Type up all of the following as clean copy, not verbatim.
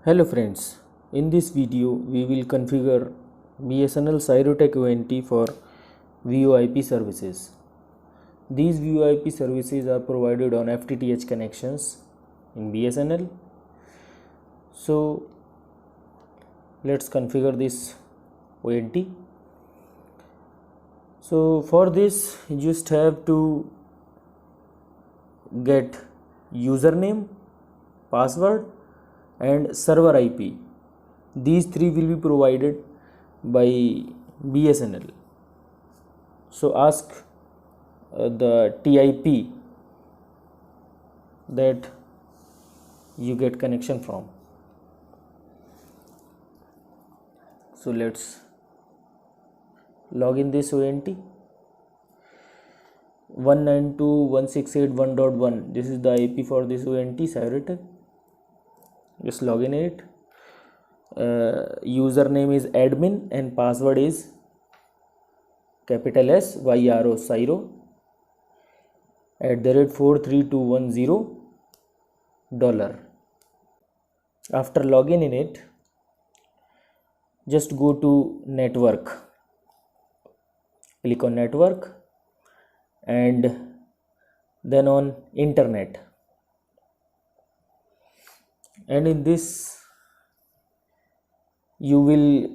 Hello friends, in this video we will configure BSNL Cyrotech ONT for VoIP services. These VoIP services are provided on FTTH connections in BSNL. So let's configure this ONT. So for this you just have to get username, password and server IP. These three will be provided by BSNL. So ask the TIP that you get connection from. So let's log in this ONT. 192.168.1.1. This is the IP for this ONT Cyrotech. Just log in it. Username is admin and password is capital S YRO Cyro @43210 $. After login in it, just go to network. Click on network and then on internet. And in this you will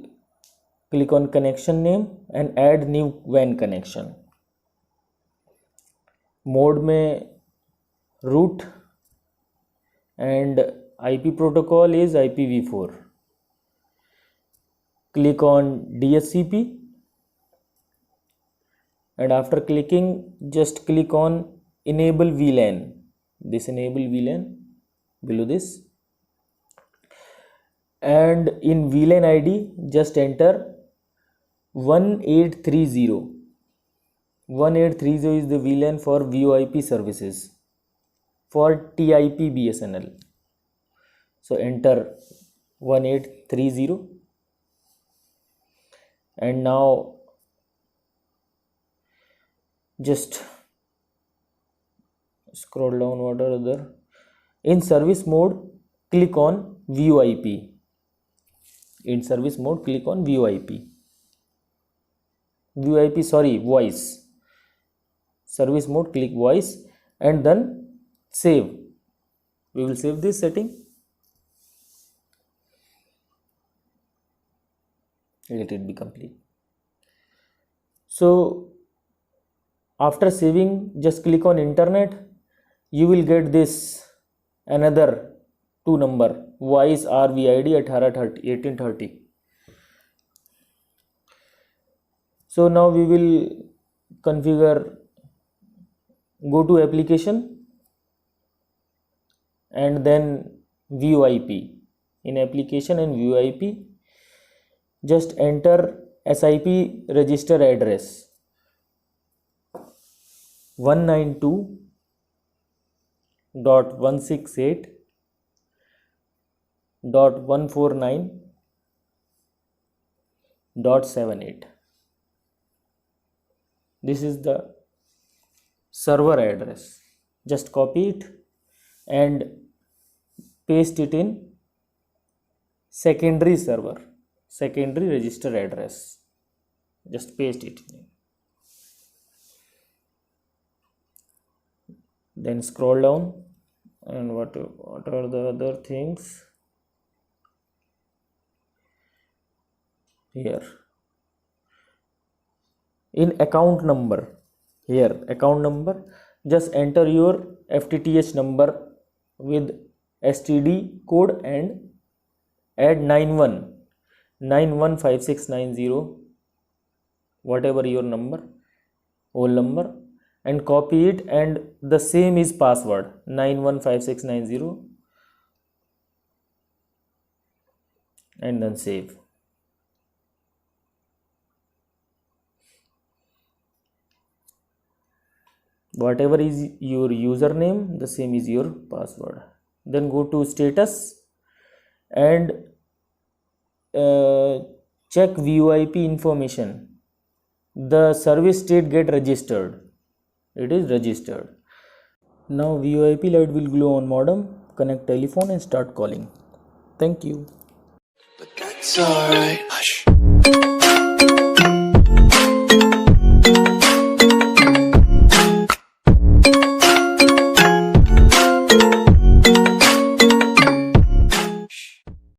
click on connection name and add new WAN connection. Mode में root and IP protocol is IPv4. Click on DHCP and after clicking just click on enable VLAN. This enable VLAN below this. And in VLAN ID just enter 1830. 1830 is the VLAN for VoIP services for TIP BSNL. So enter 1830 and now just scroll down. What are other? In service mode click on VoIP. In service mode click on VoIP. Voice. Service mode click voice and then save. We will save this setting. Let it be complete. So after saving just click on internet. You will get this another two number voice RVID 1830. So now we will configure, go to application and then VoIP. In application and VoIP just enter SIP register address 192.168.149.78. This is the server address. Just copy it and paste it in secondary server, secondary register address. Just paste it in. Then scroll down and what are the other things here. In account number, here account number, just enter your FTTH number with STD code and add 915690, whatever your number, whole number, and copy it, and the same is password 915690 and then save. Whatever is your username, the same is your password. Then go to status and check VoIP information. The service state get registered. It is registered. Now VoIP light will glow on modem. Connect telephone and start calling. Thank you. But that's alright. Hush.